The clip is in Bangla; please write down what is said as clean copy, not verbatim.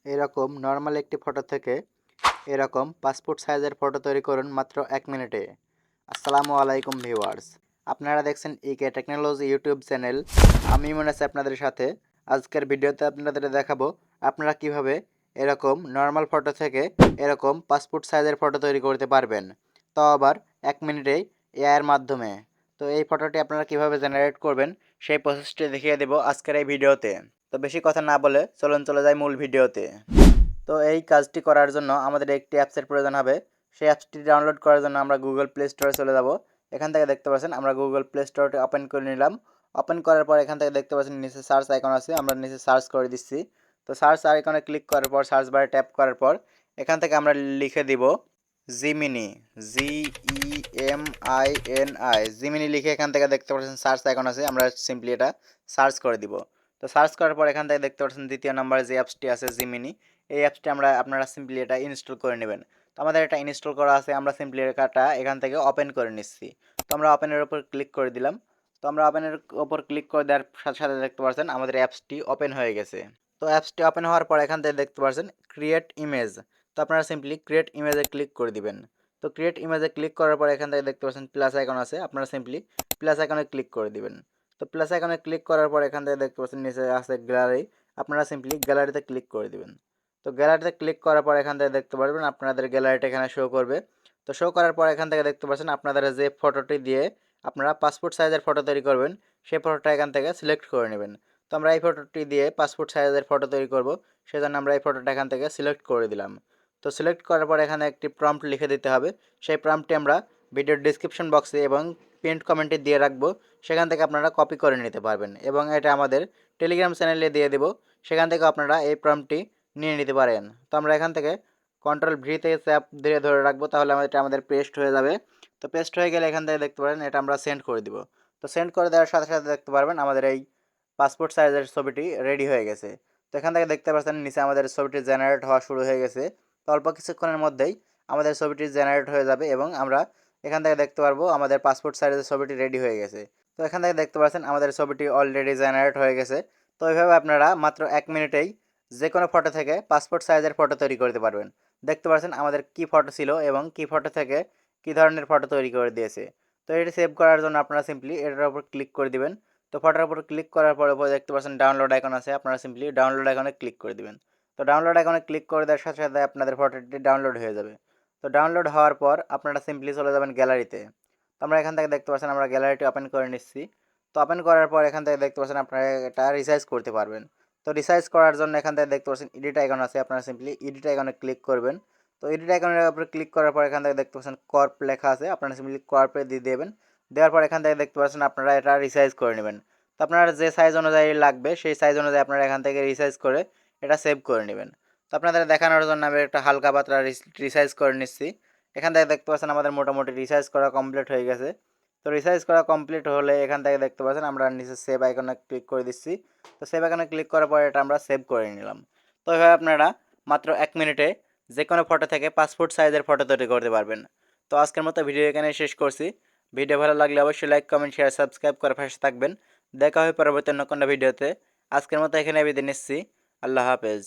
এরকম নর্মাল একটি ফটো থেকে এরকম পাসপোর্ট সাইজের ফটো তৈরি করুন মাত্র 1 মিনিটে। আসসালামু আলাইকুম ভিউয়ার্স, আপনারা দেখছেন ইকে টেকনোলজি ইউটিউব চ্যানেল। আমি মনে আছি আপনাদের সাথে। আজকের ভিডিওতে আপনাদের দেখাবো আপনারা কিভাবে এরকম নর্মাল ফটো থেকে এরকম পাসপোর্ট সাইজের ফটো তৈরি করতে পারবেন, তাও আবার 1 মিনিটেই এআইয়ের মাধ্যমে। তো এই ফটোটি আপনারা কিভাবে জেনারেট করবেন সেই প্রসেসটি দেখিয়ে দেব আজকের এই ভিডিওতে। তো বেশি কথা না বলে চলে যাই মূল ভিডিওতে। তো এই কাজটি করার জন্য আমাদের একটি অ্যাপসের প্রয়োজন হবে। সেই অ্যাপসটি ডাউনলোড করার জন্য আমরা গুগল প্লে স্টোরে চলে যাব। এখান থেকে দেখতে পাচ্ছেন আমরা গুগল প্লে স্টোরটি ওপেন করে নিলাম। ওপেন করার পর এখান থেকে দেখতে পাচ্ছেন নিচে সার্চ আইকন আছে, আমরা নিচে সার্চ করে দিচ্ছি। তো সার্চ আইকনে ক্লিক করার পর সার্চ বারে ট্যাপ করার পর এখান থেকে আমরা লিখে দিব জিমিনি, GEMINI, জিমিনি লিখে এখান থেকে দেখতে পাচ্ছেন সার্চ আইকন আছে, আমরা সিম্পলি এটা সার্চ করে দিব। তো সার্চ করার পর এখান থেকে দেখতে পাচ্ছেন দ্বিতীয় নম্বরে যে অ্যাপসটি আছে জিমিনি, এই অ্যাপসটি আপনারা সিম্পলি এটা ইনস্টল করে নেবেন। তো আমাদের এটা ইনস্টল করা আছে, আমরা সিম্পলি এটা এখান থেকে ওপেন করে নিচ্ছি। তো আমরা ওপেনের উপর ক্লিক করে দিলাম। তো আমরা ওপেনের উপর ক্লিক করে দেওয়ার সাথে সাথে দেখতে পাচ্ছেন আমাদের অ্যাপসটি ওপেন হয়ে গেছে। তো অ্যাপসটি ওপেন হওয়ার পর এখান থেকে দেখতে পাচ্ছেন ক্রিয়েট ইমেজ। তো আপনারা সিম্পলি ক্রিয়েট ইমেজে ক্লিক করে দিবেন। তো ক্রিয়েট ইমেজে ক্লিক করার পর এখান থেকে দেখতে পাচ্ছেন প্লাস আইকন আছে, আপনারা সিম্পলি প্লাস আইকনে ক্লিক করে দিবেন। তো প্লাস আইকনে ক্লিক করার পর এখান থেকে দেখতে পাচ্ছেন নিচে আছে গ্যালারি, আপনারা সিম্পলি গ্যালারিতে ক্লিক করে দিবেন। তো গ্যালারিতে ক্লিক করার পর এখান থেকে দেখতে পারবেন আপনাদের গ্যালারিটা এখানে শো করবে। তো শো করার পর এখান থেকে দেখতে পাচ্ছেন আপনাদের যে ফটোটি দিয়ে আপনারা পাসপোর্ট সাইজের ফটো তৈরি করবেন সেই ফটোটা এখান থেকে সিলেক্ট করে নেবেন। তো আমরা এই ফটোটি দিয়ে পাসপোর্ট সাইজের ফটো তৈরি করব, সেজন্য আমরা এই ফটোটা এখান থেকে সিলেক্ট করে দিলাম। তো সিলেক্ট করার পর এখানে একটি প্রম্পট লিখে দিতে হবে। সেই প্রম্পটটি আমরা ভিডিওর ডিসক্রিপশন বক্সে এবং পিন্ড কমেন্টে দিয়ে রাখবো, সেখান থেকে আপনারা কপি করে নিতে পারবেন এবং এটা আমাদের টেলিগ্রাম চ্যানেলে দিয়ে দেবো, সেখান থেকে আপনারা এই প্রম্পটটি নিয়ে নিতে পারেন। তো আমরা এখান থেকে কন্ট্রোল ভি থেকে চাপ দিয়ে ধরে রাখবো, তাহলে এটা আমাদের পেস্ট হয়ে যাবে। তো পেস্ট হয়ে গেলে এখান থেকে দেখতে পারেন এটা আমরা সেন্ড করে দিব। তো সেন্ড করে দেওয়ার সাথে সাথে দেখতে পারবেন আমাদের এই পাসপোর্ট সাইজের ছবিটি রেডি হয়ে গেছে। তো এখান থেকে দেখতে পাচ্ছেন নিচে আমাদের ছবিটি জেনারেট হওয়া শুরু হয়ে গেছে। তো অল্প কিছুক্ষণের মধ্যেই আমাদের ছবিটি জেনারেট হয়ে যাবে এবং আমরা এখান থেকে দেখতে পারবো আমাদের পাসপোর্ট সাইজের ছবিটি রেডি হয়ে গেছে। তো এখান থেকে দেখতে পাচ্ছেন আমাদের ছবিটি অলরেডি জেনারেট হয়ে গেছে। তো এইভাবে আপনারা মাত্র 1 মিনিটেই যে কোনো ফটো থেকে পাসপোর্ট সাইজের ফটো তৈরি করতে পারবেন। দেখতে পাচ্ছেন আমাদের কি ফটো ছিল এবং কি ফটো থেকে কি ধরনের ফটো তৈরি করে দিয়েছে। তো এটি সেভ করার জন্য আপনারা সিম্পলি এটার উপর ক্লিক করে দিবেন। তো ফটোর উপর ক্লিক করার পরে দেখতে পাচ্ছেন ডাউনলোড আইকন আছে, আপনারা সিম্পলি ডাউনলোড আইকনে ক্লিক করে দিবেন। তো ডাউনলোড আইকনে ক্লিক করে দেওয়ার সাথে সাথে আপনাদের ফটোটি ডাউনলোড হয়ে যাবে। তো ডাউনলোড হওয়ার পর আপনারা সিম্পলি চলে যাবেন গ্যালারিতে। তো আমরা এখান থেকে দেখতে পাচ্ছেন আমরা গ্যালারিটি ওপেন করে নিচ্ছি। তো ওপেন করার পর এখান থেকে দেখতে পাচ্ছেন আপনারা এটা রিসাইজ করতে পারবেন। তো রিসাইজ করার জন্য এখান থেকে দেখতে পাচ্ছেন এডিট আইকন আছে, আপনারা সিম্পলি এডিট আইকনে ক্লিক করবেন। তো এডিট আইকনের উপরে ক্লিক করার পর এখান থেকে দেখতে পাচ্ছেন কর্প লেখা আছে, আপনারা সিম্পলি কর্পে দিয়ে দেবেন। দেওয়ার পর এখান থেকে দেখতে পাচ্ছেন আপনারা এটা রিসাইজ করে নেবেন। তো আপনার যে সাইজ অনুযায়ী লাগবে সেই সাইজ অনুযায়ী আপনারা এখান থেকে রিসাইজ করে এটা সেভ করে নেবেন। তো আপনাদের দেখানোর জন্য আমি একটা হালকা পাতলা রিসাইজ করে নিচ্ছি। এখান থেকে দেখতে পাচ্ছেন আমাদের মোটামুটি রিসাইজ করা কমপ্লিট হয়ে গেছে। তো রিসাইজ করা কমপ্লিট হলে এখান থেকে দেখতে পাচ্ছেন আমরা নিচে সেভ আইকনে ক্লিক করে দিচ্ছি। তো সেভ আইকনে ক্লিক করার পর এটা আমরা সেভ করে নিলাম। তো এভাবে আপনারা মাত্র 1 মিনিটে যে কোনো ফটো থেকে পাসপোর্ট সাইজের ফটো তৈরি করতে পারবেন। তো আজকের মতো ভিডিও এখানে শেষ করছি। ভিডিও ভালো লাগলে অবশ্যই লাইক, কমেন্ট, শেয়ার, সাবস্ক্রাইব করে পাশে থাকবেন। দেখা হবে পরবর্তী অন্য কোনো ভিডিওতে। আজকের মতো এখানে বিদায় নিচ্ছি। আল্লাহ হাফেজ।